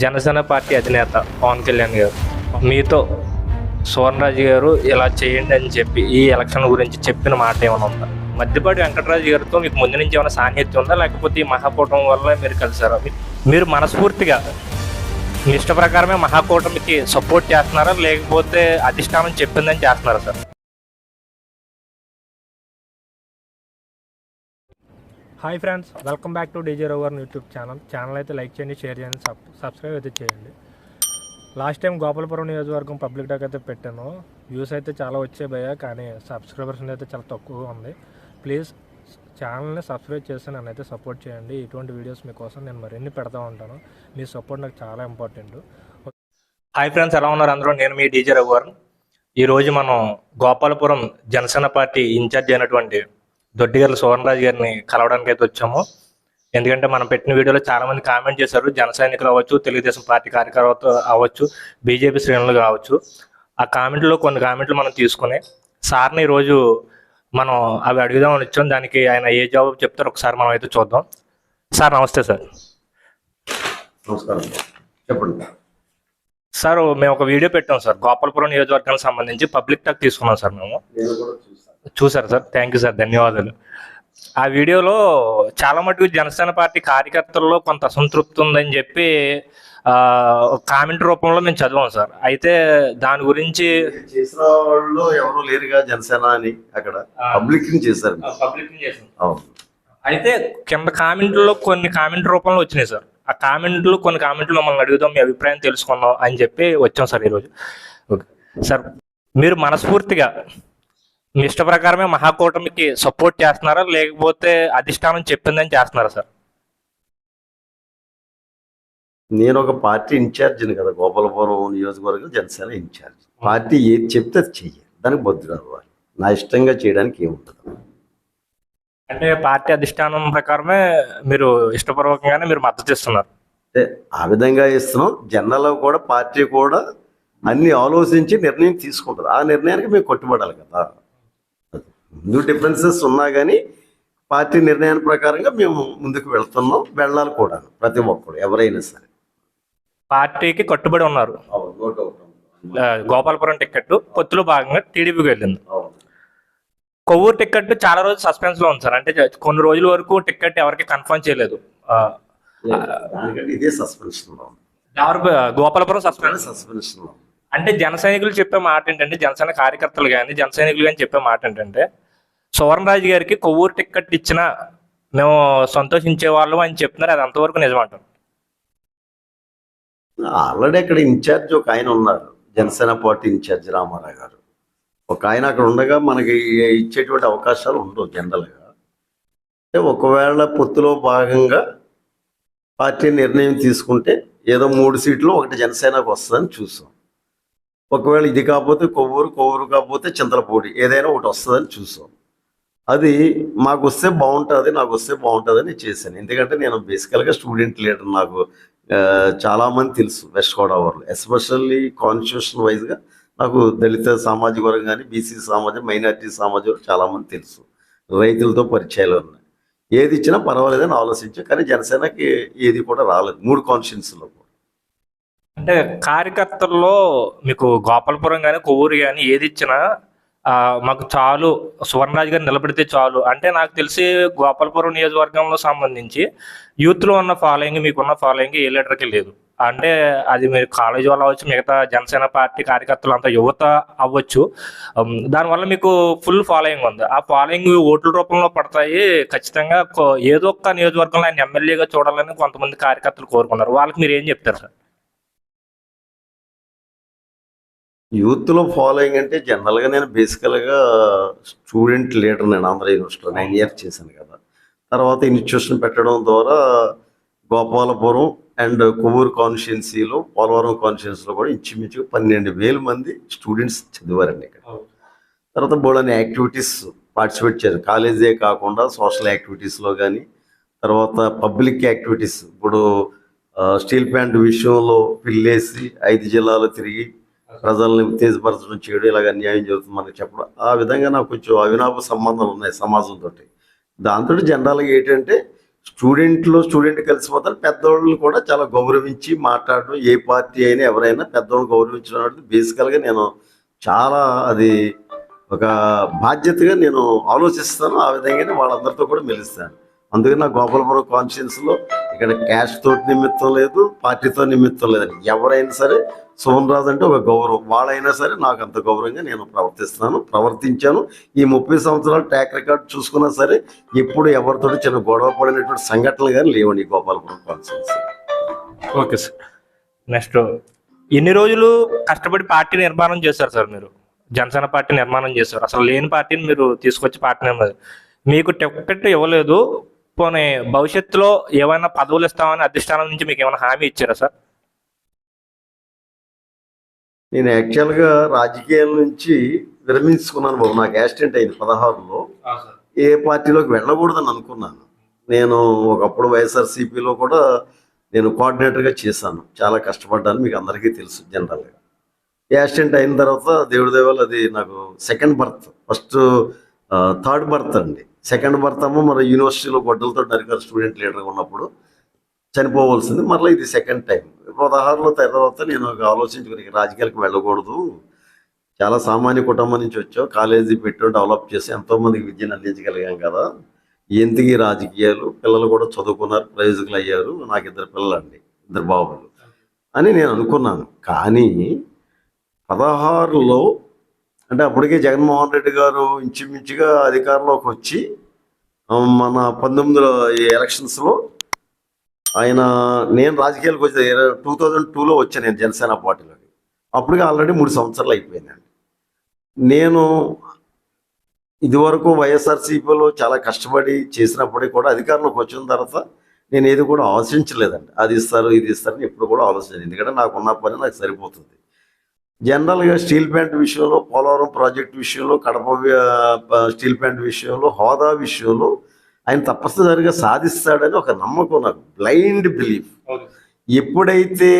Janasena party అధినేత పవన్ కళ్యాణ్ గారు మీతో సువర్ణరాజు గారు ఇలా చేయండి అని చెప్పి ఈ ఎలక్షన్ గురించి చెప్పిన మాట ఏమైనా ఉందా? మధ్యపాటి వెంకటరాజు గారితో మీకు ముందు నుంచి ఏమైనా సాన్నిహిత్యం ఉందా, లేకపోతే ఈ మహాకూటమి వల్ల మీరు కలిసారా? మీరు మనస్ఫూర్తిగా మీ ఇష్ట ప్రకారమే మహాకూటమికి సపోర్ట్ చేస్తున్నారా, లేకపోతే అధిష్టానం చెప్పిందని చేస్తున్నారా sir? Hi friends, welcome back to DJ rover YouTube channel అయితే లైక్ చేయండి, షేర్ చేయండి, సబ్స్క్రైబ్ అయితే చేయండి. లాస్ట్ టైం గోపాలపురం నియోజకవర్గం పబ్లిక్ టాక్ అయితే పెట్టాను. వ్యూస్ అయితే చాలా వచ్చాయి భయ్య, కానీ సబ్స్క్రైబర్స్ అయితే చాలా తక్కువగా ఉంది. ప్లీజ్ ఛానల్ని సబ్స్క్రైబ్ చేసి నన్ను అయితే సపోర్ట్ చేయండి. ఇటువంటి వీడియోస్ మీకోసం నేను మరిన్ని పెడతా ఉంటాను. మీ సపోర్ట్ నాకు చాలా ఇంపార్టెంట్. హాయ్ ఫ్రెండ్స్, ఎలా ఉన్నారు అందరూ? నేను మీ డీజే రోవర్. ఈరోజు మనం గోపాలపురం జనసేన పార్టీ ఇన్ఛార్జ్ అయినటువంటి దొడ్డిగర్ల సువర్ణరాజు గారిని కలవడానికి అయితే వచ్చాము. ఎందుకంటే మనం పెట్టిన వీడియోలో చాలా మంది కామెంట్ చేశారు. జన సైనికులు అవ్వచ్చు, తెలుగుదేశం పార్టీ కార్యకర్త అవ్వచ్చు, బీజేపీ శ్రేణులు కావచ్చు. ఆ కామెంట్లో కొన్ని కామెంట్లు మనం తీసుకుని సార్ని ఈరోజు మనం అవి అడుగుదామని వచ్చాం. దానికి ఆయన ఏ జవాబు చెప్తారో ఒకసారి మనం అయితే చూద్దాం. సార్ నమస్తే. సార్ నమస్కారం, చెప్పండి. సార్ మేము ఒక వీడియో పెట్టాం సార్, గోపాలపురం నియోజకవర్గానికి సంబంధించి పబ్లిక్ టాక్ తీసుకున్నాం సార్. మేము చూసారు సార్, థ్యాంక్ యూ సార్, ధన్యవాదాలు. ఆ వీడియోలో చాలా మటుకు జనసేన పార్టీ కార్యకర్తల్లో కొంత అసంతృప్తి ఉందని చెప్పి కామెంట్ రూపంలో మేము చదివాం సార్. అయితే దాని గురించి చేసిన వాళ్ళు ఎవరు లేరుగా జనసేన అని అక్కడ పబ్లిక్ చేశారు. అయితే కింద కామెంట్లో కొన్ని కామెంట్ రూపంలో వచ్చినాయి సార్. ఆ కొన్ని కామెంట్లు మమ్మల్ని అడుగుదాం, మీ అభిప్రాయం తెలుసుకుందాం అని చెప్పి వచ్చాం సార్ ఈరోజు. ఓకే సార్, మీరు మనస్ఫూర్తిగా మీ ఇష్ట ప్రకారమే మహాకూటమికి సపోర్ట్ చేస్తున్నారా, లేకపోతే అధిష్టానం చెప్పిందని చేస్తున్నారా సార్? నేను ఒక పార్టీ ఇన్ఛార్జిని కదా, గోపాలపురం నియోజకవర్గం జనసేన ఇన్ఛార్జ్. పార్టీ ఏది చెప్తే అది చెయ్యాలి, దానికి బొద్దు అవ్వాలి. నా ఇష్టంగా చేయడానికి ఏముంటుంది అంటే పార్టీ అధిష్టానం ప్రకారమే మీరు ఇష్టపూర్వకంగానే మీరు మద్దతు ఇస్తున్నారు. అంటే ఆ విధంగా ఇస్తున్నాం. జనరల్లో కూడా పార్టీ కూడా అన్ని ఆలోచించి నిర్ణయం తీసుకుంటుంది. ఆ నిర్ణయానికి మేము కట్టుబడాలి కదా. ముందు డిఫరెన్సెస్ ఉన్నా కానీ పార్టీ నిర్ణయాల ప్రకారంగా మేము ముందుకు వెళ్తున్నాం, వెళ్ళాలి కూడా. ప్రతి ఒక్కరు ఎవరైనా సరే పార్టీకి కట్టుబడి ఉన్నారు. గోపాలపురం టికెట్ పొత్తులో భాగంగా టీడీపీకి వెళ్ళింది. కొవ్వూరు టికెట్ చాలా రోజులు సస్పెన్స్ లో ఉంది సార్. అంటే కొన్ని రోజుల వరకు టికెట్ ఎవరికి కన్ఫర్మ్ చేయలేదు. ఇదే సస్పెన్షన్ లో గోపాలపురం సస్పెన్షన్ లో. అంటే జన సైనికులు చెప్పే మాట ఏంటంటే, జనసేన కార్యకర్తలు కానీ జన సైనికులు కానీ చెప్పే మాట ఏంటంటే, సువర్ణరాజు గారికి కొవ్వూరు టికెట్ ఇచ్చినా మేము సంతోషించే వాళ్ళం అని చెప్తున్నారు. అది అంతవరకు నిజమంటారు. ఆల్రెడీ అక్కడ ఇన్ఛార్జ్ ఒక ఆయన ఉన్నారు, జనసేన పార్టీ ఇన్ఛార్జ్ రామారావు గారు. ఒక ఆయన అక్కడ ఉండగా మనకి ఇచ్చేటువంటి అవకాశాలు ఉండవు జనరల్గా. అంటే ఒకవేళ పొత్తులో భాగంగా పార్టీ నిర్ణయం తీసుకుంటే ఏదో 3 సీట్లు ఒకటి జనసేనకు వస్తుందని చూసాం. ఒకవేళ ఇది కాకపోతే కొవ్వూరు కాకపోతే చింతలపూడి, ఏదైనా ఒకటి వస్తుందని చూసాం. అది మాకు వస్తే బాగుంటుంది, నాకు వస్తే బాగుంటుంది అని చేశాను. ఎందుకంటే నేను బేసికల్గా స్టూడెంట్ లీడర్. నాకు చాలామంది తెలుసు వెస్ట్ గోదావరిలో, ఎస్పెషల్లీ కాన్స్టిట్యూషన్ వైజ్గా నాకు దళిత సామాజిక వర్గం కానీ, బీసీ సామాజిక, మైనారిటీ సామాజిక చాలామంది తెలుసు. రైతులతో పరిచయాలు ఉన్నాయి. ఏది ఇచ్చినా పర్వాలేదని ఆలోచించాం. కానీ జనసేనకి ఏది కూడా రాలేదు 3 కాన్స్టిట్యూన్సీలో. అంటే కార్యకర్తల్లో మీకు గోపాలపురం కానీ కొవ్వూరు కానీ ఏది ఇచ్చినా మాకు చాలు, సువర్ణరాజు గారు నిలబడితే చాలు. అంటే నాకు తెలిసి గోపాలపురం నియోజకవర్గంలో సంబంధించి యూత్లో ఉన్న ఫాలోయింగ్, మీకున్న ఫాలోయింగ్ ఏ లీడర్కి లేదు. అంటే అది మీరు కాలేజీ వాళ్ళు అవ్వచ్చు, మిగతా జనసేన పార్టీ కార్యకర్తలు అంతా యువత అవ్వచ్చు. దానివల్ల మీకు ఫుల్ ఫాలోయింగ్ ఉంది. ఆ ఫాలోయింగ్ ఓట్ల రూపంలో పడతాయి. ఖచ్చితంగా ఏదో ఒక నియోజకవర్గంలో ఆయన ఎమ్మెల్యేగా చూడాలని కొంతమంది కార్యకర్తలు కోరుకున్నారు. వాళ్ళకి మీరు ఏం చెప్తారు సార్? యూత్లో ఫాలోయింగ్ అంటే జనరల్గా నేను బేసికల్గా స్టూడెంట్ లీడర్. నేను ఆంధ్ర యూనివర్సిటీలో 9 years చేశాను కదా. తర్వాత ఇన్స్టిట్యూషన్ పెట్టడం ద్వారా గోపాలపురం అండ్ కొవ్వూరు కాన్స్టిట్యున్సీలో, పోలవరం కాన్స్టిట్యున్సీలో కూడా ఇంచుమించుగా 12,000 మంది స్టూడెంట్స్ చదివారండి ఇక్కడ. తర్వాత బోల్డని యాక్టివిటీస్ పార్టిసిపేట్ చేశారు. కాలేజే కాకుండా సోషల్ యాక్టివిటీస్లో కానీ, తర్వాత పబ్లిక్ యాక్టివిటీస్. ఇప్పుడు స్టీల్ ప్లాంట్ విషయంలో పిల్లేసి 5 జిల్లాలు తిరిగి ప్రజల్ని ఉత్తేజపరచడం, చేయడం, ఇలాగ అన్యాయం జరుగుతుంది మనకు చెప్పడం. ఆ విధంగా నాకు కొంచెం అవినాభ సంబంధాలు ఉన్నాయి సమాజంతో. దాంతో జనరల్గా ఏంటంటే స్టూడెంట్ కలిసిపోతారు. పెద్దోళ్ళు కూడా చాలా గౌరవించి మాట్లాడడం, ఏ పార్టీ అయినా ఎవరైనా పెద్దోళ్ళు గౌరవించడం అనేది బేసికల్గా నేను చాలా అది ఒక బాధ్యతగా నేను ఆలోచిస్తాను. ఆ విధంగానే వాళ్ళందరితో కూడా మెలుస్తాను. అందుకని నా గోపాలపురం కాన్స్టిట్యున్సీలో ఇక్కడ క్యాష్ తోటి నిమిత్తం లేదు, పార్టీతో నిమిత్తం లేదండి. ఎవరైనా సరే సోమన్ రాజు అంటే ఒక గౌరవం. వాళ్ళైనా సరే నాకు అంత గౌరవంగా నేను ప్రవర్తించాను. ఈ 30 సంవత్సరాల ట్రాక్ రికార్డ్ చూసుకున్నా సరే ఎప్పుడు ఎవరితో చిన్న గొడవ పడినటువంటి సంఘటనలు కానీ లేవండి ఈ Gopalapuram constituency. Okay sir. Next, ఎన్ని రోజులు కష్టపడి పార్టీ నిర్మాణం చేశారు సార్ మీరు? జనసేన పార్టీ నిర్మాణం చేశారు. అసలు లేని పార్టీని మీరు తీసుకొచ్చి పార్టీ నిర్మాణం, మీకు టికెట్ ఇవ్వలేదు, పోనీ భవిష్యత్తులో ఏమైనా పదవులు ఇస్తామని అధిష్టానం నుంచి మీకు ఏమైనా హామీ ఇచ్చారా సార్? నేను యాక్చువల్గా రాజకీయాల నుంచి విరమించుకున్నాను బాబు. నాకు యాక్సిడెంట్ అయింది 16లో. ఏ పార్టీలోకి వెళ్ళకూడదని అనుకున్నాను. నేను ఒకప్పుడు వైఎస్ఆర్సీపీలో కూడా నేను కోఆర్డినేటర్గా చేశాను. చాలా కష్టపడ్డాను, మీకు అందరికీ తెలుసు. జనరల్గా యాక్సిడెంట్ అయిన తర్వాత దేవుడి దేవాలు అది నాకు second birth. First third birth అండి. సెకండ్ బర్త్ ఏమో మరి యూనివర్సిటీలో గొడ్డలతో నరికారు స్టూడెంట్ లీడర్గా ఉన్నప్పుడు, చనిపోవలసింది. మరలా ఇది సెకండ్ టైం. 16లో తర్వాత నేను ఆలోచించుకుని రాజకీయాలకు వెళ్ళకూడదు, చాలా సామాన్య కుటుంబం నుంచి వచ్చావు, కాలేజీ పెట్టావు, డెవలప్ చేసి ఎంతోమందికి విద్యను అందించగలిగాం కదా, ఎందుకు ఈ రాజకీయాలు, పిల్లలు కూడా చదువుకున్నారు, ప్రయోజకులు అయ్యారు, నాకు 2 పిల్లలండి, 2 బాబులు అని నేను అనుకున్నాను. కానీ 16లో అంటే అప్పటికే జగన్మోహన్ రెడ్డి గారు ఇంచుమించుగా అధికారంలోకి వచ్చి మన 19 ఈ ఎలక్షన్స్లో ఆయన, నేను రాజకీయాలకు వచ్చి 2002లో వచ్చాను నేను జనసేన పార్టీలోకి. అప్పటికి ఆల్రెడీ 3 సంవత్సరాలు అయిపోయిందండి. నేను ఇదివరకు వైఎస్ఆర్సీపీలో చాలా కష్టపడి చేసినప్పటికీ కూడా అధికారంలోకి వచ్చిన తర్వాత నేను ఏది కూడా ఆలోచించలేదండి. అది ఇస్తారు ఇది ఇస్తారని ఎప్పుడు కూడా ఆలోచించలేదు. ఎందుకంటే నాకున్న పని నాకు సరిపోతుంది. జనరల్గా స్టీల్ ప్లాంట్ విషయంలో, పోలవరం ప్రాజెక్ట్ విషయంలో, కడప స్టీల్ ప్లాంట్ విషయంలో, హోదా విషయంలో ఆయన తప్పనిసరిగా సాధిస్తాడని ఒక నమ్మకం, నాకు బ్లైండ్ బిలీఫ్. ఎప్పుడైతే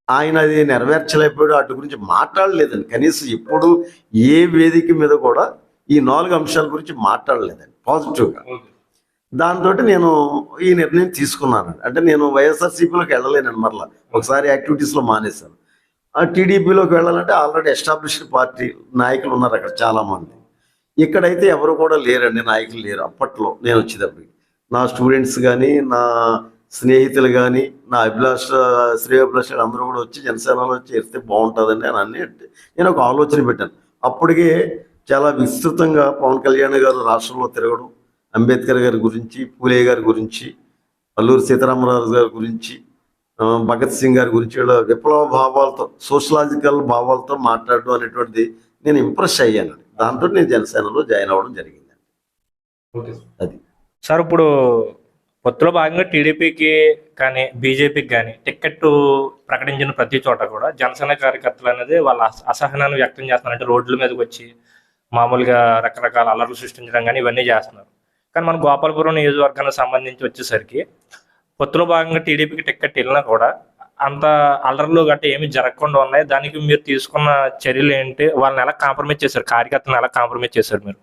ఆయన అది నెరవేర్చలేకపోయాడు, అటు గురించి మాట్లాడలేదండి. కనీసం ఎప్పుడు ఏ వేదిక మీద కూడా ఈ 4 అంశాల గురించి మాట్లాడలేదండి పాజిటివ్గా. దాంతో నేను ఈ నిర్ణయం తీసుకున్నానండి. అంటే నేను వైఎస్ఆర్సీపీలోకి వెళ్ళలేనండి. మరలా ఒకసారి యాక్టివిటీస్లో మానేశాను. టీడీపీలోకి వెళ్ళాలంటే ఆల్రెడీ ఎస్టాబ్లిష్డ్ పార్టీ నాయకులు ఉన్నారు అక్కడ చాలామంది. ఇక్కడైతే ఎవరు కూడా లేరండి, నాయకులు లేరు. అప్పట్లో నేను వచ్చేటప్పటికి నా స్టూడెంట్స్ కానీ, నా స్నేహితులు కానీ, నా శ్రేయోభిలాషులు అందరూ కూడా వచ్చి జనసేనలో చేరితే బాగుంటుందని అని నేను ఒక ఆలోచన పెట్టాను. అప్పటికే చాలా విస్తృతంగా పవన్ కళ్యాణ్ గారు రాష్ట్రంలో తిరగడం, అంబేద్కర్ గారి గురించి, పూలే గారి గురించి, అల్లూరి సీతారామరాజు గారి గురించి, భగత్ సింగ్ గారి గురించి విప్లవ భావాలతో, సోషలాజికల్ భావాలతో మాట్లాడడం అనేటువంటిది నేను ఇంప్రెస్ అయ్యానండి. దాంతో నేను జనసేనలో జాయిన్ అవ్వడం జరిగిందండి. అది సార్, ఇప్పుడు పొత్తులో భాగంగా టీడీపీకి కానీ బీజేపీకి కానీ టికెట్ ప్రకటించిన ప్రతి చోట కూడా జనసేన కార్యకర్తలు అనేది వాళ్ళ అసహనాన్ని వ్యక్తం చేస్తున్నారు. అంటే రోడ్ల మీదకి వచ్చి మామూలుగా రకరకాల అల్లర్లు సృష్టించడం కానీ ఇవన్నీ చేస్తున్నారు. కానీ మన గోపాలపురం నియోజకవర్గానికి సంబంధించి వచ్చేసరికి పొత్తులో భాగంగా టీడీపీకి టికెట్ వెళ్ళినా కూడా అంత అల్లర్లు గట్రా ఏమి జరగకుండా ఉన్నాయి. దానికి మీరు తీసుకున్న చర్యలు ఏంటి? వాళ్ళని ఎలా కాంప్రమైజ్ చేశారు? కార్యకర్తలను ఎలా కాంప్రమైజ్ చేశారు మీరు?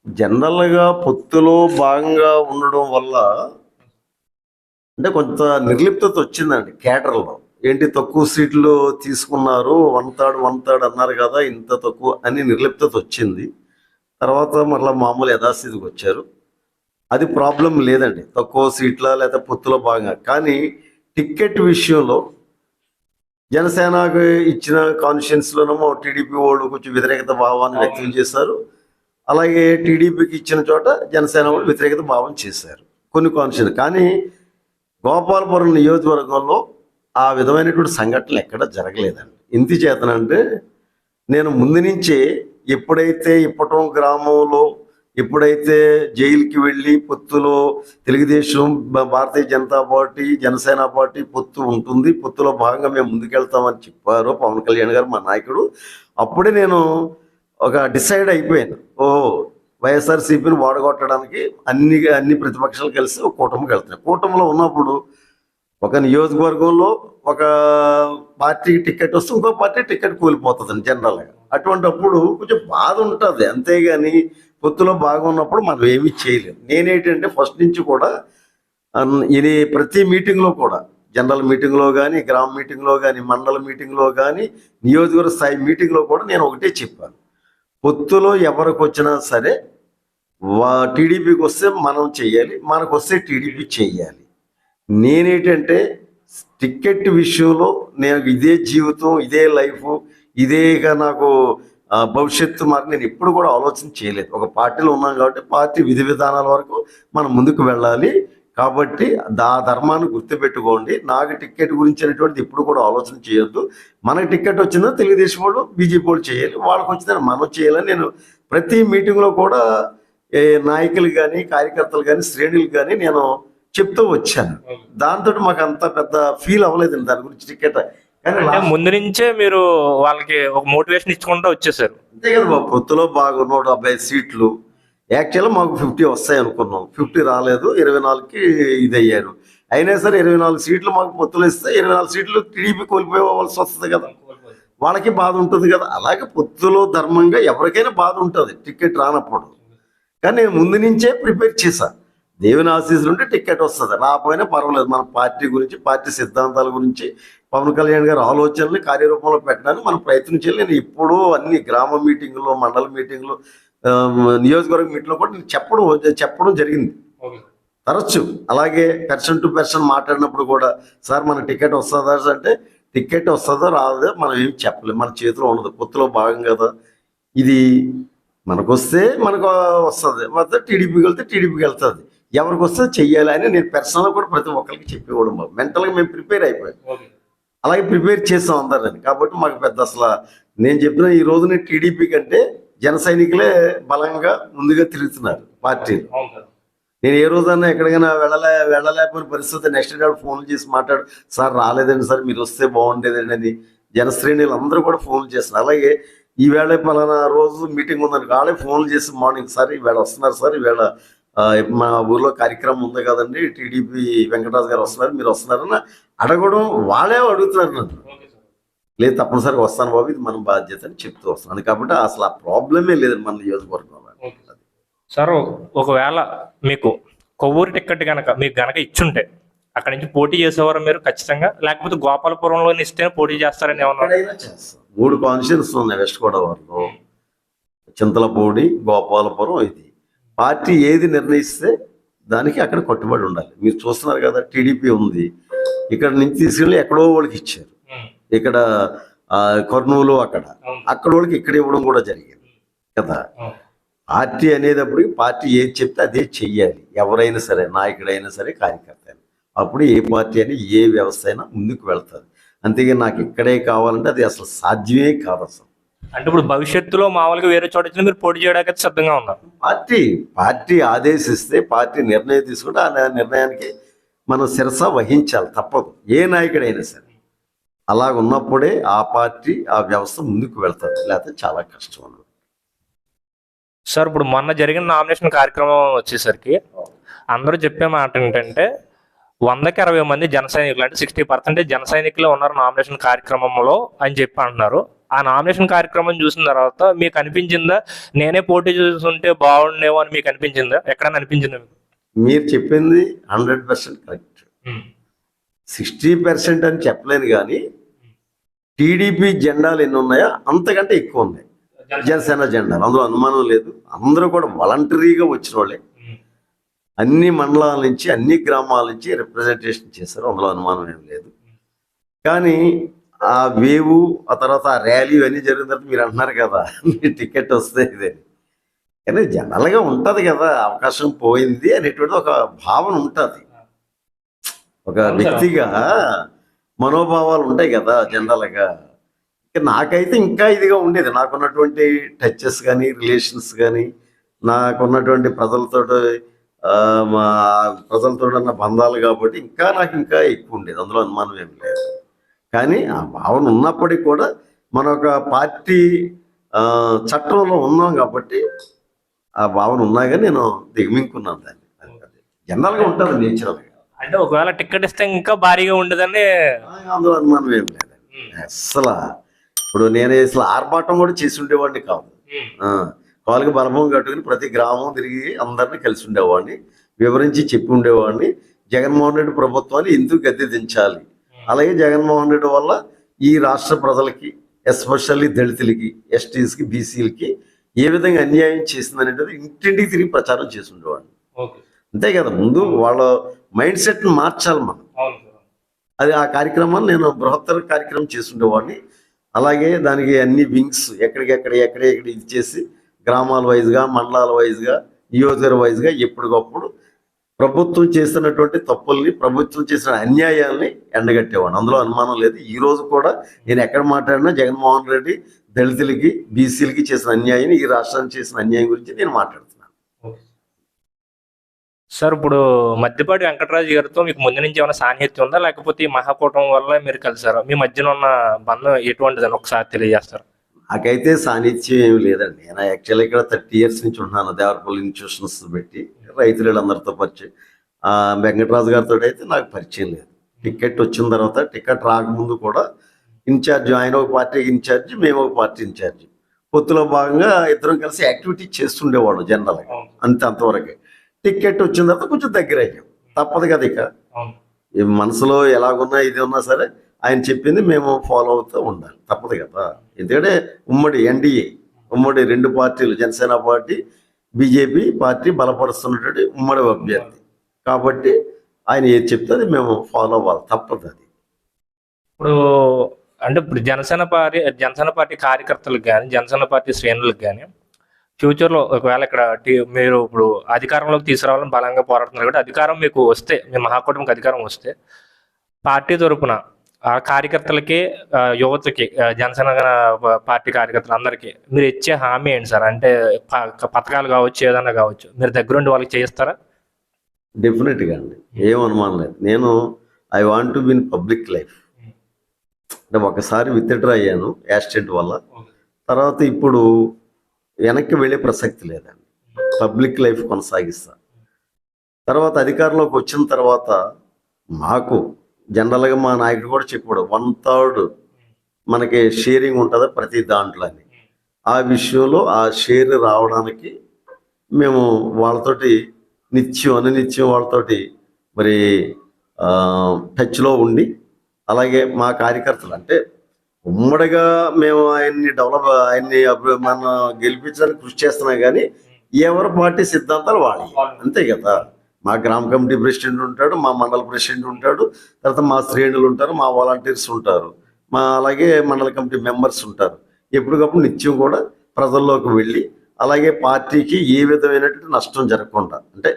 జనరల్గా పొత్తులో భాగంగా ఉండడం వల్ల అంటే కొంత నిర్లిప్తత వచ్చిందండి కేడర్లో. ఏంటి తక్కువ సీట్లు తీసుకున్నారు, 1/3 అన్నారు కదా, ఇంత తక్కువ అని నిర్లిప్తత వచ్చింది. తర్వాత మరలా మామూలు యథాస్థితికి వచ్చారు. అది ప్రాబ్లం లేదండి, తక్కువ సీట్ల లేదా పొత్తులో భాగంగా. కానీ టికెట్ విషయంలో జనసేనకు ఇచ్చిన కాన్స్టిట్యున్సీలోనేమో టీడీపీ వాళ్ళు కొంచెం వ్యతిరేకత భావాన్ని వ్యక్తం చేశారు. అలాగే టీడీపీకి ఇచ్చిన చోట జనసేన వాళ్ళు వ్యతిరేకత భావం చేశారు కొన్ని కాన్స్టిట్యున్సీ. కానీ గోపాలపురం నియోజకవర్గంలో ఆ విధమైనటువంటి సంఘటనలు ఎక్కడ జరగలేదండి. ఇంటి చేతనంటే నేను ముందు నుంచే ఎప్పుడైతే ఇప్పటం గ్రామంలో ఎప్పుడైతే జైలుకి వెళ్ళి పొత్తులో తెలుగుదేశం, భారతీయ జనతా పార్టీ, జనసేన పార్టీ పొత్తు ఉంటుంది, పొత్తులో భాగంగా మేము ముందుకెళ్తామని చెప్పారో పవన్ కళ్యాణ్ గారు మా నాయకుడు, అప్పుడే నేను ఒక డిసైడ్ అయిపోయాను. వైఎస్ఆర్సీపీని వాడగొట్టడానికి అన్ని ప్రతిపక్షాలు కలిసి ఒక కూటమికి వెళ్తున్నాయి. కూటమిలో ఉన్నప్పుడు ఒక నియోజకవర్గంలో ఒక పార్టీకి టికెట్ వస్తే ఇంకో పార్టీ టికెట్ కూలిపోతుందండి జనరల్గా. అటువంటిప్పుడు కొంచెం బాధ ఉంటుంది. అంతేగాని పొత్తులో బాగున్నప్పుడు మనం ఏమీ చేయలేం. నేనేంటంటే ఫస్ట్ నుంచి కూడా ఇది ప్రతి మీటింగ్లో కూడా, జనరల్ మీటింగ్లో కానీ, గ్రామ మీటింగ్లో కానీ, మండల మీటింగ్లో కానీ, నియోజకవర్గ స్థాయి మీటింగ్లో కూడా నేను ఒకటే చెప్పాను, పొత్తులో ఎవరికి వచ్చినా సరే టీడీపీకి వస్తే మనం చెయ్యాలి, మనకు వస్తే టీడీపీ చెయ్యాలి. నేనేంటంటే టికెట్ విషయంలో నేను ఇదే జీవితం, ఇదే లైఫ్, ఇదేగా నాకు భవిష్యత్తు మరి నేను ఎప్పుడు కూడా ఆలోచన చేయలేదు. ఒక పార్టీలో ఉన్నాం కాబట్టి పార్టీ విధి విధానాల వరకు మనం ముందుకు వెళ్ళాలి. కాబట్టి ధర్మాన్ని గుర్తుపెట్టుకోండి. నాకు టికెట్ గురించి అనేటువంటిది ఎప్పుడు కూడా ఆలోచన చేయొద్దు. మనకు టికెట్ వచ్చిందో తెలుగుదేశం వాళ్ళు, బీజేపీ వాళ్ళు చేయాలి, వాళ్ళకి వచ్చిందని మనం చేయాలని నేను ప్రతి మీటింగ్లో కూడా నాయకులు కానీ, కార్యకర్తలు కానీ, శ్రేణులు కానీ నేను చెప్తూ వచ్చాను. దాంతో మాకు అంత పెద్ద ఫీల్ అవ్వలేదండి దాని గురించి టికెట్. కానీ ముందు నుంచే మీరు వాళ్ళకి ఒక మోటివేషన్ ఇచ్చుకుంటూ వచ్చేసారు. అంతే కదా బాబు, పొత్తులో బాగా 170 సీట్లు యాక్చువల్గా మాకు 50 వస్తాయి అనుకున్నాం. 50 రాలేదు, 24కి ఇది అయ్యారు. అయినా సరే 24 సీట్లు మాకు పొత్తులు ఇస్తే 24 సీట్లు టీడీపీ కోల్పోవలసి వస్తుంది కదా, వాళ్ళకి బాధ ఉంటుంది కదా. అలాగే పొత్తులో ధర్మంగా ఎవరికైనా బాధ ఉంటుంది టికెట్ రానప్పుడు. కానీ నేను ముందు నుంచే ప్రిపేర్ చేశాను. దేవుని ఆశీస్సులు ఉంటే టికెట్ వస్తుంది, రాకపోయినా పర్వాలేదు. మన పార్టీ గురించి, పార్టీ సిద్ధాంతాల గురించి, పవన్ కళ్యాణ్ గారి ఆలోచనలు కార్యరూపంలో పెట్టడానికి మనం ప్రయత్నం చేయాలి. నేను ఇప్పుడు అన్ని గ్రామ మీటింగులు, మండల మీటింగులు, నియోజకవర్గ మీటింగ్లో కూడా నేను చెప్పడం జరిగింది తరచు. అలాగే పర్సన్ టు పర్సన్ మాట్లాడినప్పుడు కూడా, సార్ మన టికెట్ వస్తుందా అంటే, టికెట్ వస్తుందో రాదో మనం ఏం చెప్పలేము, మన చేతిలో ఉండదు, పొత్తులో భాగం కదా ఇది. మనకు వస్తే మనకు వస్తుంది, వస్తే టీడీపీకి వెళ్తే టీడీపీకి వెళ్తుంది, ఎవరికి వస్తే చెయ్యాలి అని నేను పర్సనల్గా కూడా ప్రతి ఒక్కరికి చెప్పేవాడు. మెంటల్గా మేము ప్రిపేర్ అయిపోయాం, అలాగే ప్రిపేర్ చేస్తాం అందరిని. కాబట్టి మాకు పెద్ద అసలు నేను చెప్పిన ఈ రోజున టీడీపీ కంటే జన సైనికులే బలంగా ముందుగా తిరుగుతున్నారు పార్టీలు. నేను ఏ రోజన్నా ఎక్కడికైనా వెళ్ళలేకపోయిన పరిస్థితి నెక్స్ట్ డే ఫోన్లు చేసి మాట్లాడు, సార్ రాలేదండి సార్, మీరు వస్తే బాగుండేదండి అని జనశ్రేణులు అందరూ కూడా ఫోన్లు చేస్తున్నారు. అలాగే ఈవేళ పలానా రోజు మీటింగ్ ఉందని వాళ్ళే ఫోన్లు చేసి మార్నింగ్, సార్ ఈవేళ వస్తున్నారు సార్, ఈవేళ మా ఊర్లో కార్యక్రమం ఉంది కదండి, టీడీపీ వెంకటరాజు గారు వస్తున్నారు, మీరు వస్తున్నారని అడగడం, వాళ్ళే అడుగుతున్నారు నన్ను. లేదు తప్పనిసరిగా వస్తాను బాబు, ఇది మన బాధ్యత అని చెప్తూ వస్తున్నాను. కాబట్టి అసలు ఆ ప్రాబ్లమే లేదు మన నియోజకవర్గంలో. సార్ ఒకవేళ మీకు కొవ్వూరు టికెట్ కనుక మీకు గనక ఇచ్చుంటే అక్కడి నుంచి పోటీ చేసేవారు మీరు ఖచ్చితంగా, లేకపోతే గోపాలపురంలో ఇస్తే పోటీ చేస్తారని ఏమన్నా? చేస్తాం. 3 కాన్స్టిట్యూన్స్ ఉన్నాయి వెస్ట్ గోదావరిలో, చింతలపూడి, గోపాలపురం. ఇది పార్టీ ఏది నిర్ణయిస్తే దానికి అక్కడ కట్టుబడి ఉండాలి. మీరు చూస్తున్నారు కదా, టీడీపీ ఉంది, ఇక్కడ నుంచి తీసుకెళ్ళి ఎక్కడో వాళ్ళకి ఇచ్చారు, ఇక్కడ కర్నూలు అక్కడ వాళ్ళకి ఇక్కడ ఇవ్వడం కూడా జరిగింది కదా. పార్టీ అనేటప్పటికి పార్టీ ఏది చెప్తే అదే చెయ్యాలి, ఎవరైనా సరే, నాయకుడైనా సరే, కార్యకర్త అయినా. అప్పుడు ఏ పార్టీ అయినా ఏ వ్యవస్థ అయినా ముందుకు వెళ్తుంది. అంతేగాని నాకు ఇక్కడే కావాలంటే అది అసలు సాధ్యమే కాదు అసలు. అంటే ఇప్పుడు భవిష్యత్తులో మామూలుగా వేరే చోట మీరు పోటీ చేయడానికి సిద్ధంగా ఉన్నారు? పార్టీ ఆదేశిస్తే, పార్టీ నిర్ణయం తీసుకుంటే ఆ నిర్ణయానికి మనం శిరస వహించాలి, తప్పదు, ఏ నాయకుడైనా సరే. అలా ఉన్నప్పుడే ఆ పార్టీ, ఆ వ్యవస్థ ముందుకు వెళ్తుంది, లేకపోతే చాలా కష్టం అన్నది. సార్ ఇప్పుడు మొన్న జరిగిన నామినేషన్ కార్యక్రమం వచ్చేసరికి అందరూ చెప్పే మాట ఏంటంటే 100కి 60 మంది జన సైనికులు, అంటే 60% జన సైనికులు ఉన్నారు నామినేషన్ కార్యక్రమంలో అని చెప్పి అంటున్నారు. ఆ నామినేషన్ కార్యక్రమం చూసిన తర్వాత మీకు అనిపించిందా నేనే పోటీ చూస్తుంటే బాగుండేమో అని మీకు అనిపించిందా? ఎక్కడైనా అనిపించిందా మీకు? మీరు చెప్పింది 100% కరెక్ట్. 60% అని చెప్పలేను, కానీ టీడీపీ జెండాలు ఎన్ని ఉన్నాయో అంతకంటే ఎక్కువ ఉన్నాయి జనసేన జెండాలు, అందులో అనుమానం లేదు. అందరూ కూడా వాలంటరీగా వచ్చిన వాళ్ళే, అన్ని మండలాల నుంచి, అన్ని గ్రామాల నుంచి రిప్రజెంటేషన్ చేశారు, అందులో అనుమానం ఏం లేదు. కానీ ఆ వేవు, ఆ తర్వాత ఆ ర్యాలీ ఇవన్నీ జరిగిన తర్వాత మీరు అంటున్నారు కదా మీ టికెట్ వస్తే ఇదని. కానీ జనరల్గా ఉంటుంది కదా, అవకాశం పోయింది అనేటువంటిది ఒక భావన ఉంటుంది, ఒక వ్యక్తిగా మనోభావాలు ఉంటాయి కదా జనరల్గా. నాకైతే ఇంకా ఇదిగా ఉండేది, నాకున్నటువంటి టచెస్ కానీ, రిలేషన్స్ కానీ, నాకున్నటువంటి ప్రజలతో ఉన్న బంధాలు కాబట్టి నాకు ఇంకా ఎక్కువ ఉండేది, అందులో అనుమానం ఏం లేదు. కానీ ఆ భావన ఉన్నప్పటికీ కూడా మన ఒక పార్టీ చట్టంలో ఉన్నాం కాబట్టి ఆ భావన ఉన్నాగా నేను దిగమింకున్నాను దాన్ని. జనరల్గా ఉంటుంది నేచురల్గా. అంటే ఒకవేళ టికెట్ ఇస్తే ఇంకా భారీగా ఉండదని అందులో అనుమానం ఏం లేదండి అసలు. ఇప్పుడు నేను అసలు ఆర్భాటం కూడా చేసి ఉండేవాడిని కాదు. కాలుకి బలభం కట్టుకుని ప్రతి గ్రామం తిరిగి అందరినీ కలిసి ఉండేవాడిని, వివరించి చెప్పి ఉండేవాడిని. జగన్మోహన్ రెడ్డి ప్రభుత్వాన్ని ఎందుకు గద్దె దించాలి, అలాగే జగన్మోహన్ రెడ్డి వల్ల ఈ రాష్ట్ర ప్రజలకి, ఎస్పెషల్లీ దళితులకి, ఎస్టీస్కి, బీసీలకి ఏ విధంగా అన్యాయం చేసిందనేది ఇంటింటికి తిరిగి ప్రచారం చేసి ఉండేవాడిని. అంతే కదా, ముందు వాళ్ళ మైండ్ సెట్ని మార్చాలి మనం. అది ఆ కార్యక్రమాన్ని నేను బృహత్తర కార్యక్రమం చేసి ఉండేవాడిని. అలాగే దానికి అన్ని వింగ్స్ ఎక్కడికెక్కడ ఇది చేసి గ్రామాల వైజ్గా, మండలాల వైజ్గా, నియోజకవర్గ వైజ్గా ఎప్పటికప్పుడు ప్రభుత్వం చేస్తున్నటువంటి తప్పుల్ని, ప్రభుత్వం చేసిన అన్యాయాల్ని ఎండగట్టేవాడు. అందులో అనుమానం లేదు. ఈ రోజు కూడా నేను ఎక్కడ మాట్లాడినా జగన్మోహన్ రెడ్డి దళితులకి, బీసీలకి చేసిన అన్యాయం, ఈ రాష్ట్రానికి చేసిన అన్యాయం గురించి నేను మాట్లాడుతున్నాను. సార్, ఇప్పుడు మధ్యపాటి వెంకటరాజు గారితో మీకు ముందు నుంచి ఏమైనా సాన్నిహిత్యం ఉందా, లేకపోతే ఈ మహాకూటమి వల్ల మీరు కలిసారా? మీ మధ్యన ఉన్న బంధం ఎటువంటిదని ఒకసారి తెలియజేస్తారు. నాకైతే సాన్నిధ్యం ఏమి లేదండి. నేను యాక్చువల్లీ ఇక్కడ 30 years నుంచి ఉంటున్నాను. దేవరపల్లి ఇన్స్టిట్యూషన్స్ పెట్టి రైతులందరితో పరిచయం. వెంకటరాజు గారితో అయితే నాకు పరిచయం లేదు. టికెట్ వచ్చిన తర్వాత, టికెట్ రాకముందు కూడా ఇన్ఛార్జ్, ఆయన ఒక పార్టీకి ఇన్ఛార్జ్, మేము ఒక పార్టీ ఇన్ఛార్జ్. పొత్తులో భాగంగా ఇద్దరం కలిసి యాక్టివిటీ చేస్తుండేవాళ్ళు జనరల్గా. అంతవరకే. టికెట్ వచ్చిన తర్వాత కొంచెం దగ్గర అయ్యాం. తప్పదు కదా, ఇక మనసులో ఎలాగున్నా ఇది ఉన్నా సరే ఆయన చెప్పింది మేము ఫాలో అవుతూ ఉండాలి. తప్పదు కదా, ఎందుకంటే ఉమ్మడి ఎన్డీఏ, ఉమ్మడి 2 పార్టీలు, జనసేన పార్టీ, బీజేపీ పార్టీ బలపరుస్తున్నటువంటి ఉమ్మడి అభ్యర్థి కాబట్టి ఆయన ఏది చెప్తే అది మేము ఫాలో అవ్వాలి. తప్పదు అది. ఇప్పుడు జనసేన పార్టీ కార్యకర్తలకు కానీ, జనసేన పార్టీ శ్రేణులకు కానీ ఫ్యూచర్లో ఒకవేళ ఇక్కడ మీరు ఇప్పుడు అధికారంలోకి తీసుకురావాలని బలంగా పోరాడుతున్నారు కాబట్టి, అధికారం మీకు వస్తే, మీ మహాకూటమికి అధికారం వస్తే, పార్టీ తరపున ఆ కార్యకర్తలకి, యువతకి, జనసేన పార్టీ కార్యకర్తలందరికీ మీరు ఇచ్చే హామీ ఏంటి సార్? అంటే పథకాలు కావచ్చు, ఏదన్నా కావచ్చు, మీరు దగ్గరుండి వాళ్ళకి చేయిస్తారా? డెఫినెట్గా అండి, ఏం అనుమానం లేదు. నేను I want to win public life. అంటే ఒకసారి విత్డ్రా అయ్యాను యాక్సిడెంట్ వల్ల. తర్వాత ఇప్పుడు వెనక్కి వెళ్ళే ప్రసక్తి లేదండి. పబ్లిక్ లైఫ్ కొనసాగిస్తా. తర్వాత అధికారంలోకి వచ్చిన తర్వాత మాకు జనరల్గా మా నాయకుడు కూడా చెప్పాడు, 1/3 మనకి షేరింగ్ ఉంటుంది ప్రతి దాంట్లో అని. ఆ విషయంలో ఆ షేర్ రావడానికి మేము వాళ్ళతోటి నిత్యం వాళ్ళతోటి మరి టచ్లో ఉండి, అలాగే మా కార్యకర్తలు అంటే ఉమ్మడిగా మేము ఆయన్ని మన గెలిపించడానికి కృషి చేస్తున్నాం. కానీ ఎవరి పార్టీ సిద్ధాంతాలు వాళ్ళు, అంతే కదా. మా గ్రామ కమిటీ ప్రెసిడెంట్ ఉంటాడు, మా మండల ప్రెసిడెంట్ ఉంటాడు, తర్వాత మా శ్రేణులు ఉంటారు, మా వాలంటీర్స్ ఉంటారు, అలాగే మండల కమిటీ మెంబర్స్ ఉంటారు. ఎప్పటికప్పుడు నిత్యం కూడా ప్రజల్లోకి వెళ్ళి, అలాగే పార్టీకి ఏ విధమైనటువంటి నష్టం జరగకుండా, అంటే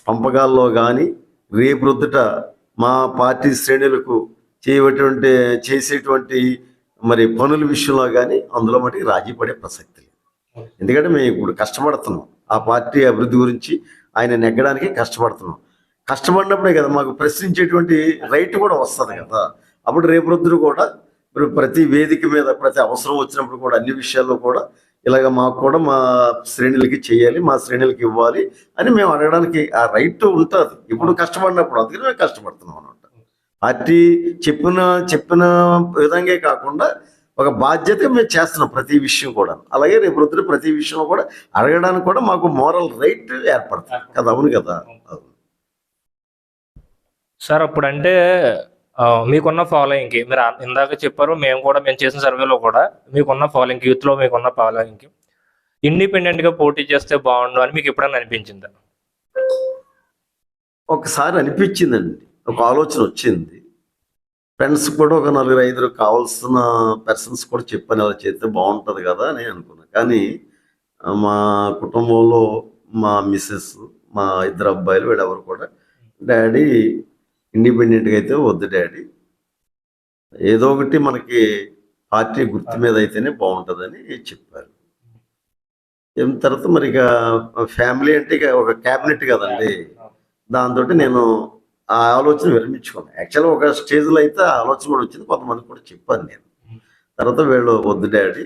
పంపకాల్లో కానీ రేపొద్దుట మా పార్టీ శ్రేణులకు చేసేటువంటి మరి పనుల విషయంలో కానీ అందులో మటుకు రాజీ పడే ప్రసక్తి లేదు. ఎందుకంటే మేము ఇప్పుడు కష్టపడుతున్నాం, ఆ పార్టీ అభివృద్ధి గురించి ఆయన నెగ్గడానికి కష్టపడుతున్నాం. కష్టపడినప్పుడే కదా మాకు ప్రశ్నించేటువంటి రైట్ కూడా వస్తుంది కదా. అప్పుడు రేపొద్దున కూడా ప్రతి వేదిక మీద, ప్రతి అవసరం వచ్చినప్పుడు కూడా, అన్ని విషయాల్లో కూడా ఇలాగ మాకు కూడా మా శ్రేణులకి చేయాలి, మా శ్రేణులకి ఇవ్వాలి అని మేము అడగడానికి ఆ రైట్ ఉంటుంది ఇప్పుడు కష్టపడినప్పుడు. అందుకని మేము కష్టపడుతున్నాం అనమాట. పార్టీ చెప్పిన విధంగా కాకుండా ఒక బాధ్యత మేము చేస్తున్నాం ప్రతి విషయం కూడా. అలాగే రేపు రొద్దున ప్రతి విషయంలో కూడా అడగడానికి కూడా మాకు మోరల్ రైట్ ఏర్పడుతుంది కదా. అవును కదా సార్. అప్పుడంటే మీకున్న ఫాలోయింగ్కి, మీరు ఇందాక చెప్పారు, మేము చేసిన సర్వేలో కూడా మీకున్న ఫాలోయింగ్, యూత్లో మీకున్న ఫాలోయింగ్కి ఇండిపెండెంట్గా పోటీ చేస్తే బాగుండు అని మీకు ఎప్పుడైనా అనిపించిందా? ఒకసారి అనిపించిందండి, ఒక ఆలోచన వచ్చింది. ఫ్రెండ్స్ కూడా ఒక 4-5 కావాల్సిన పర్సన్స్ కూడా చెప్పని అలా చేస్తే బాగుంటుంది కదా అని అనుకున్నా. కానీ మా కుటుంబంలో మా మిస్సెస్, మా 2 అబ్బాయిలు, వీళ్ళెవరు కూడా డాడీ ఇండిపెండెంట్గా అయితే వద్దు డాడీ, ఏదో ఒకటి మనకి పార్టీ గుర్తు మీద అయితేనే బాగుంటుందని చెప్పారు. ఏం తర్వాత మరి ఇక ఫ్యామిలీ అంటే ఇక ఒక క్యాబినెట్ కదండి, దాంతో నేను ఆ ఆలోచన విరమించుకున్నాను. యాక్చువల్గా ఒక స్టేజ్లో అయితే ఆ ఆలోచన కూడా వచ్చింది, కొంతమంది కూడా చెప్పాను నేను. తర్వాత వీళ్ళు వద్దు డాడీ,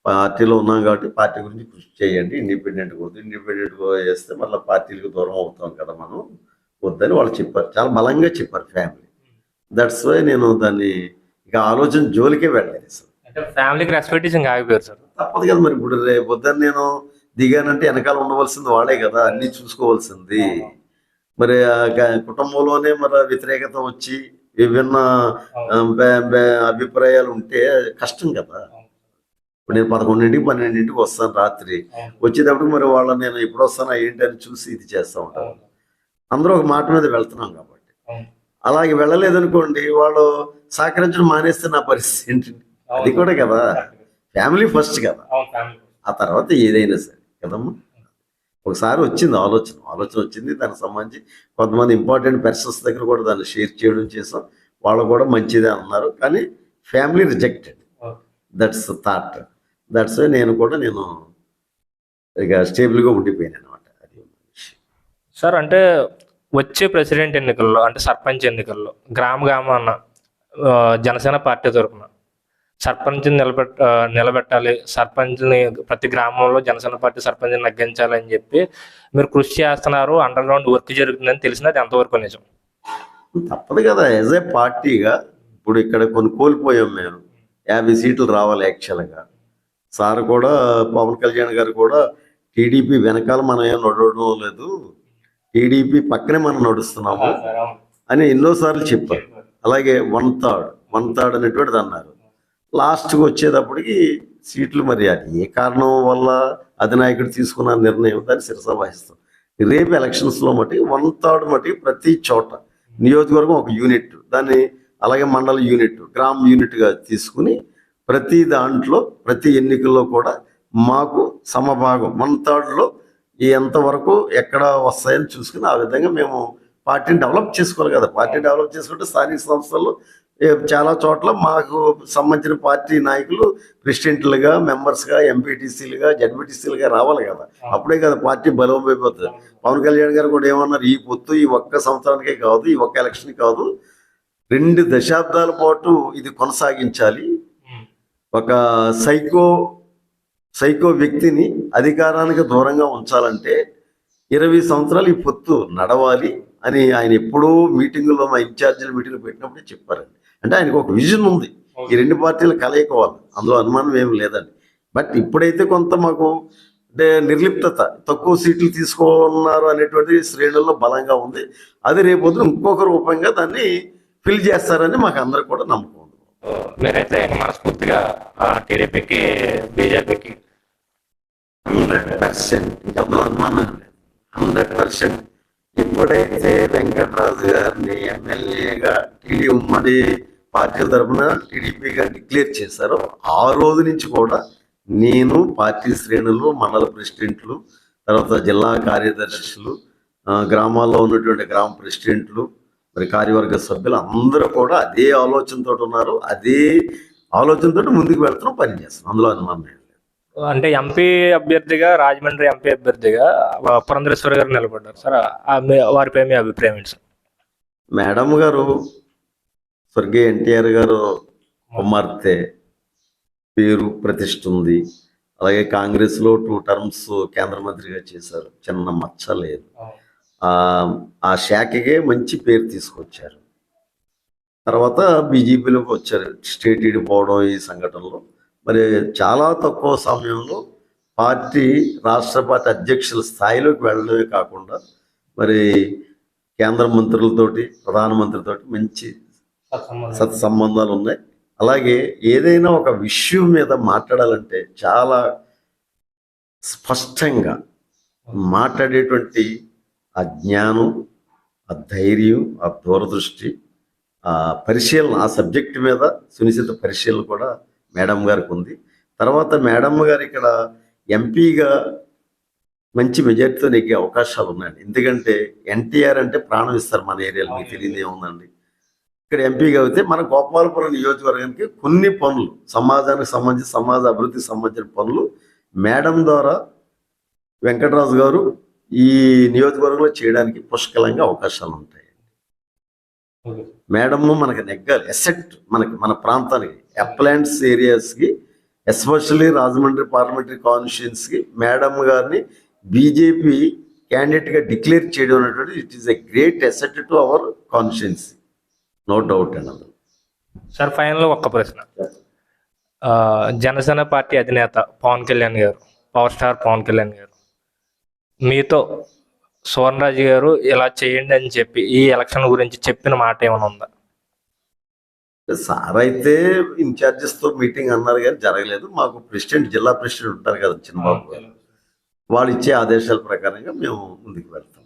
పార్టీలో ఉన్నాం కాబట్టి పార్టీ గురించి కృషి చేయండి, ఇండిపెండెంట్గా వద్దు, ఇండిపెండెంట్గా చేస్తే మళ్ళీ పార్టీలకు దూరం అవుతాం కదా మనం, వద్దని వాళ్ళు చెప్పారు. చాలా బలంగా చెప్పారు ఫ్యామిలీ. దట్స్ వై నేను దాన్ని ఇక ఆలోచన జోలికే వెళ్ళలేదు సార్. అంటే ఫ్యామిలీకి రెస్పెక్టేషన్ ఆగిపోయారు సార్. తప్పదు కదా మరి. ఇప్పుడు రేపు వద్దని నేను దిగానంటే వెనకాల ఉండవలసింది వాళ్ళే కదా, అన్ని చూసుకోవాల్సింది. మరి ఆ కుటుంబంలోనే మరి వ్యతిరేకత వచ్చి విభిన్న అభిప్రాయాలు ఉంటే కష్టం కదా. ఇప్పుడు నేను 11ంటికి 12ంటికి వస్తాను రాత్రి, వచ్చేటప్పుడు మరి వాళ్ళని నేను ఎప్పుడు వస్తానా ఏంటి అని చూసి ఇది చేస్తూ ఉంటాను. అందరూ ఒక మాట మీద వెళ్తున్నాం కాబట్టి. అలాగే వెళ్ళలేదనుకోండి, వాళ్ళు సహకరించడం మానేస్తే నా పరిస్థితి ఏంటి? అది కూడా కదా, ఫ్యామిలీ ఫస్ట్ కదా, ఆ తర్వాత ఏదైనా సరే కదమ్మా. ఒకసారి వచ్చింది ఆలోచన వచ్చింది, దానికి సంబంధించి కొంతమంది ఇంపార్టెంట్ పర్సన్స్ దగ్గర కూడా దాన్ని షేర్ చేయడం చేసాం. వాళ్ళు కూడా మంచిదే అన్నారు, కానీ family rejected. That's thought. That's నేను ఇక స్టేబుల్గా ఉండిపోయాను అనమాట. అది సార్, అంటే వచ్చే ప్రెసిడెంట్ ఎన్నికల్లో, అంటే సర్పంచ్ ఎన్నికల్లో గ్రామాన జనసేన పార్టీ తరఫున సర్పంచ్ని నిలబెట్టాలి, సర్పంచ్ని ప్రతి గ్రామంలో జనసేన పార్టీ సర్పంచ్ని నగ్గించాలని చెప్పి మీరు కృషి చేస్తున్నారు, అండర్ గ్రౌండ్ వర్క్ జరుగుతుందని తెలిసినది ఎంతవరకు నిజం? తప్పదు కదా, యాజ్ ఏ పార్టీగా. ఇప్పుడు ఇక్కడ కొన్ని కోల్పోయాం మేము. 50 సీట్లు రావాలి యాక్చువల్గా. సార్ కూడా, పవన్ కళ్యాణ్ గారు కూడా టీడీపీ వెనకాల మనం ఏం నడవడం లేదు, టీడీపీ పక్కనే మనం నడుస్తున్నాము అని ఎన్నోసార్లు చెప్పారు. అలాగే వన్ థర్డ్ అనేటువంటిది అన్నారు. లాస్ట్కి వచ్చేటప్పటికి సీట్లు మరి అది ఏ కారణం వల్ల అధినాయకుడు తీసుకున్న నిర్ణయం దాన్ని శిరసా వహిస్తాం. రేపు ఎలక్షన్స్లో మటుకు 1/3 మటుకు ప్రతి చోట నియోజకవర్గం ఒక యూనిట్, దాన్ని అలాగే మండల యూనిట్, గ్రామ యూనిట్గా తీసుకుని ప్రతి దాంట్లో ప్రతి ఎన్నికల్లో కూడా మాకు సమభాగం 1/3లో ఎంతవరకు ఎక్కడ వస్తాయని చూసుకుని ఆ విధంగా మేము పార్టీని డెవలప్ చేసుకోవాలి కదా. పార్టీ డెవలప్ చేసుకుంటే స్థానిక సంస్థల్లో చాలా చోట్ల మాకు సంబంధించిన పార్టీ నాయకులు ప్రెసిడెంట్లుగా, మెంబర్స్గా, ఎంపీటీసీలుగా, జడ్పీటీసీలుగా రావాలి కదా. అప్పుడే కదా పార్టీ బలోపైపోతుంది. పవన్ కళ్యాణ్ గారు కూడా ఏమన్నారు, ఈ పొత్తు ఈ ఒక్క సంవత్సరానికే కాదు, ఈ ఒక్క ఎలక్షన్ కాదు, 2 దశాబ్దాల పాటు ఇది కొనసాగించాలి. ఒక సైకో వ్యక్తిని అధికారానికి దూరంగా ఉంచాలంటే 20 సంవత్సరాలు ఈ పొత్తు నడవాలి అని ఆయన ఎప్పుడూ మీటింగుల్లో, మా ఇన్ఛార్జీల మీటింగ్లు పెట్టినప్పుడే చెప్పారండి. అంటే ఆయనకు ఒక విజన్ ఉంది, ఈ 2 పార్టీలు కలయికోవాలి, అందులో అనుమానం ఏమి లేదండి. బట్ ఇప్పుడైతే కొంత మాకు అంటే నిర్లిప్తత, తక్కువ సీట్లు తీసుకున్నారు అనేటువంటి శ్రేణుల్లో బలంగా ఉంది. అది రేపొద్దున ఇంకొక రూపంగా దాన్ని ఫిల్ చేస్తారని మాకు అందరికి కూడా నమ్మకం ఉంది. మీరైతే మనస్ఫూర్తిగా టీడీపీకి, బీజేపీకి 100% అందులో అనుమానం లేదు. 100% ఇప్పుడైతే వెంకటరాజు గారిని ఎమ్మెల్యేగా ఉమ్మడి పార్టీ తరఫున టీడీపీగా డిక్లేర్ చేశారో ఆ రోజు నుంచి కూడా నేను, పార్టీ శ్రేణులు, మండల ప్రెసిడెంట్లు, తర్వాత జిల్లా కార్యదర్శులు, గ్రామాల్లో ఉన్నటువంటి గ్రామ ప్రెసిడెంట్లు, మరి కార్యవర్గ సభ్యులు అందరూ కూడా అదే ఆలోచనతో ఉన్నారు. అదే ఆలోచనతో ముందుకు వెళ్తున్నాం, పనిచేస్తున్నాం, అందులో అనుమానం లేదు. అంటే ఎంపీ అభ్యర్థిగా, రాజమండ్రి ఎంపీ అభ్యర్థిగా పురంధరేశ్వరి గారు నిలబడ్డారు సార్, వారిపై మీ అభిప్రాయం ఏంటి సార్? మేడం గారు స్వర్గీయ ఎన్టీఆర్ గారు కుమార్తె, పేరు ప్రతిష్ఠ ఉంది. అలాగే కాంగ్రెస్లో 2 టర్మ్స్ కేంద్ర మంత్రిగా చేశారు, చిన్న మచ్చ లేదు. ఆ శాఖకే మంచి పేరు తీసుకొచ్చారు. తర్వాత బీజేపీలోకి వచ్చారు, స్టేట్ విడిపోవడం ఈ సంఘటనలో. మరి చాలా తక్కువ సమయంలో రాష్ట్ర పార్టీ అధ్యక్షుల స్థాయిలోకి వెళ్ళడమే కాకుండా మరి కేంద్ర మంత్రులతోటి, ప్రధానమంత్రితోటి మంచి సత్సంబంధాలు ఉన్నాయి. అలాగే ఏదైనా ఒక విషయం మీద మాట్లాడాలంటే చాలా స్పష్టంగా మాట్లాడేటువంటి ఆ జ్ఞానం, ఆ ధైర్యం, ఆ దూరదృష్టి, ఆ పరిశీలన, ఆ సబ్జెక్ట్ మీద సునిశ్చిత పరిశీలన కూడా మేడం గారికి ఉంది. తర్వాత మేడం గారు ఇక్కడ ఎంపీగా మంచి మెజార్టీతో నెగ్గే అవకాశాలు ఉన్నాయండి. ఎందుకంటే ఎన్టీఆర్ అంటే ప్రాణం ఇస్తారు మన ఏరియాలో, మీకు తెలియదు ఏముందండి. ఇక్కడ ఎంపీగా అయితే మన గోపాలపురం నియోజకవర్గానికి కొన్ని పనులు, సమాజానికి సంబంధించి, సమాజ అభివృద్ధికి సంబంధించిన పనులు మేడం ద్వారా వెంకటరాజు గారు ఈ నియోజకవర్గంలో చేయడానికి పుష్కలంగా అవకాశాలు ఉంటాయి. మేడము మనకి నెగ్గాలి, ఎసెట్ మన ప్రాంతానికి, అప్లాంట్స్ ఏరియాస్కి, ఎస్పెషల్లీ రాజమండ్రి పార్లమెంటరీ కాన్స్టిట్యుయెన్సీకి మేడం గారిని బీజేపీ క్యాండిడేట్గా డిక్లేర్ చేయడం అనేటువంటి it is a great asset to our constituency, no doubt అండి. అందులో సార్ ఫైనల్ ఒక్క ప్రశ్న. జనసేన పార్టీ అధినేత పవన్ కళ్యాణ్ గారు, పవర్ స్టార్ పవన్ కళ్యాణ్ గారు మీతో సువర్ణరాజు గారు ఇలా చేయండి అని చెప్పి ఈ ఎలక్షన్ గురించి చెప్పిన మాట ఏమైనా ఉందా? సార్ అయితే ఇన్ఛార్జెస్ తో మీటింగ్ అన్నారు కానీ జరగలేదు. మాకు ప్రెసిడెంట్, జిల్లా ప్రెసిడెంట్ ఉంటారు కదా చిన్నబాబు గారు, వాళ్ళు ఇచ్చే ఆదేశాల ప్రకారంగా మేము ముందుకు వెళ్తాం.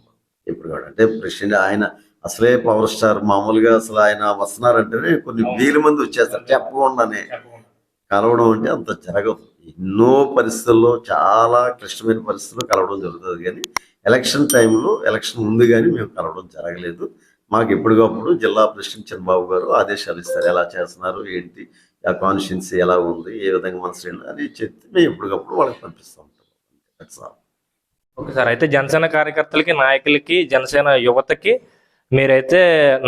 ఇప్పుడు కూడా అంటే ప్రెసిడెంట్ ఆయన అసలే పవర్ స్టార్, మామూలుగా అసలు ఆయన వస్తున్నారంటేనే కొన్ని వేల మంది వచ్చేస్తారు చెప్పకుండానే. కలవడం అంటే అంత జరగదు. ఎన్నో పరిస్థితుల్లో, చాలా క్లిష్టమైన పరిస్థితుల్లో కలవడం జరుగుతుంది కానీ ఎలక్షన్ టైంలో, ఎలక్షన్ ముందు కానీ మేము కలవడం జరగలేదు. మాకు ఎప్పటికప్పుడు జిల్లా ప్రెసిడెంట్ చిన్నబాబు గారు ఆదేశాలు ఇస్తారు, ఎలా చేస్తున్నారు, ఏంటి, ఆ కాన్స్టిట్యున్సీ ఎలా ఉంది, ఏ విధంగా మన శ్రేణి అని చెప్తే మేము ఎప్పటికప్పుడు వాళ్ళకి పంపిస్తూ ఉంటాం. That's all. ఓకే సార్, అయితే జనసేన కార్యకర్తలకి, నాయకులకి, జనసేన యువతకి మీరైతే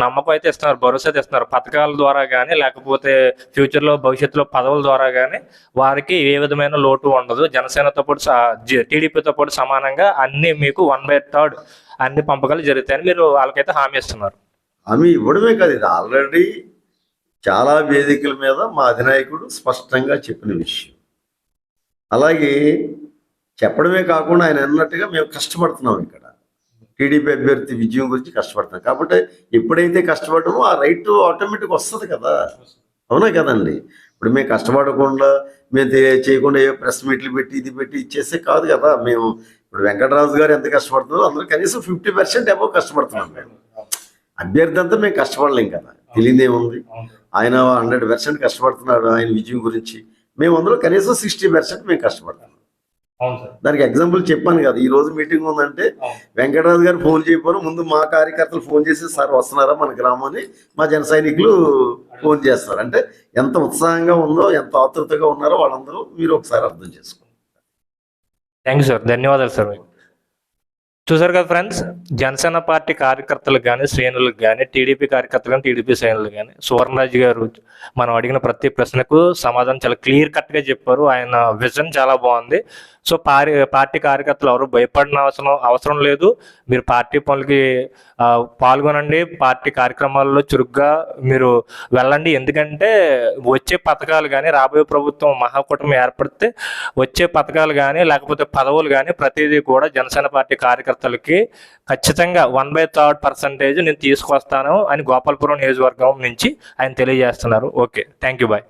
నమ్మకం అయితే ఇస్తున్నారు, భరోసా అయితే ఇస్తున్నారు. పథకాల ద్వారా కానీ లేకపోతే ఫ్యూచర్లో భవిష్యత్తులో పదవుల ద్వారా కానీ వారికి ఏ విధమైన లోటు ఉండదు. జనసేనతో పాటు టీడీపీతో పాటు సమానంగా అన్ని మీకు 1/3 అన్ని పంపకాలు జరుగుతాయని మీరు వాళ్ళకైతే హామీ ఇస్తున్నారు. హామీ ఇవ్వడమే కాదు, ఇది ఆల్రెడీ చాలా వేదికల మీద మా అధినాయకుడు స్పష్టంగా చెప్పిన విషయం. అలాగే చెప్పడమే కాకుండా ఆయన అన్నట్టుగా మేము కష్టపడుతున్నాం. ఇక్కడ టీడీపీ అభ్యర్థి విజయం గురించి కష్టపడుతున్నాం. కాబట్టి ఎప్పుడైతే కష్టపడమో ఆ రైట్ ఆటోమేటిక్ వస్తుంది కదా. అవునా కదండి? ఇప్పుడు మేము కష్టపడకుండా, మేము చేయకుండా ఏ ప్రెస్ మీట్లు పెట్టి ఇది పెట్టి ఇచ్చేస్తే కాదు కదా. మేము ఇప్పుడు వెంకటరాజు గారు ఎంత కష్టపడుతున్నారో అందరూ కనీసం 50% అబౌవ్ కష్టపడుతున్నాం. మేము అభ్యర్థి అంతా మేము కష్టపడలేం కదా, తెలియదేముంది. ఆయన 100% కష్టపడుతున్నాడు ఆయన విజయం గురించి. మేము అందులో కనీసం 60% మేము కష్టపడతాం. దానికి ఎగ్జాంపుల్ చెప్పాను కదా, ఈ రోజు మీటింగ్ ఉందంటే వెంకటరాజు గారు ఫోన్ చేయకపోయినా ముందు మా కార్యకర్తలు ఫోన్ చేసి, సార్ వస్తున్నారా మన గ్రామాన్ని, మా జన సైనికులు ఫోన్ చేస్తారు. అంటే ఎంత ఉత్సాహంగా ఉందో, ఎంత ఆతృతగా ఉన్నారో వాళ్ళందరూ మీరు ఒకసారి అర్థం చేసుకోండి. థ్యాంక్ యూ సార్, ధన్యవాదాలు సార్. మీకు చూసారు కదా ఫ్రెండ్స్, జనసేన పార్టీ కార్యకర్తలకు కానీ, శ్రేణులకు కానీ, టీడీపీ కార్యకర్తలు కానీ, టీడీపీ శ్రేణులు కానీ సువర్ణరాజు గారు మనం అడిగిన ప్రతి ప్రశ్నకు సమాధానం చాలా క్లియర్ కట్గా చెప్పారు. ఆయన విజన్ చాలా బాగుంది. సో పార్టీ కార్యకర్తలు ఎవరు భయపడిన అవసరం లేదు. మీరు పార్టీ పనులకి పాల్గొనండి, పార్టీ కార్యక్రమాల్లో చురుగ్గా మీరు వెళ్ళండి. ఎందుకంటే వచ్చే పథకాలు కానీ, రాబోయే ప్రభుత్వం మహాకూటమి ఏర్పడితే వచ్చే పథకాలు కానీ లేకపోతే పదవులు కానీ ప్రతిదీ కూడా జనసేన పార్టీ కార్యకర్తలకి ఖచ్చితంగా 1/3% నేను తీసుకొస్తాను అని గోపాలపురం నియోజకవర్గం నుంచి ఆయన తెలియజేస్తున్నారు. Okay, thank you, bye.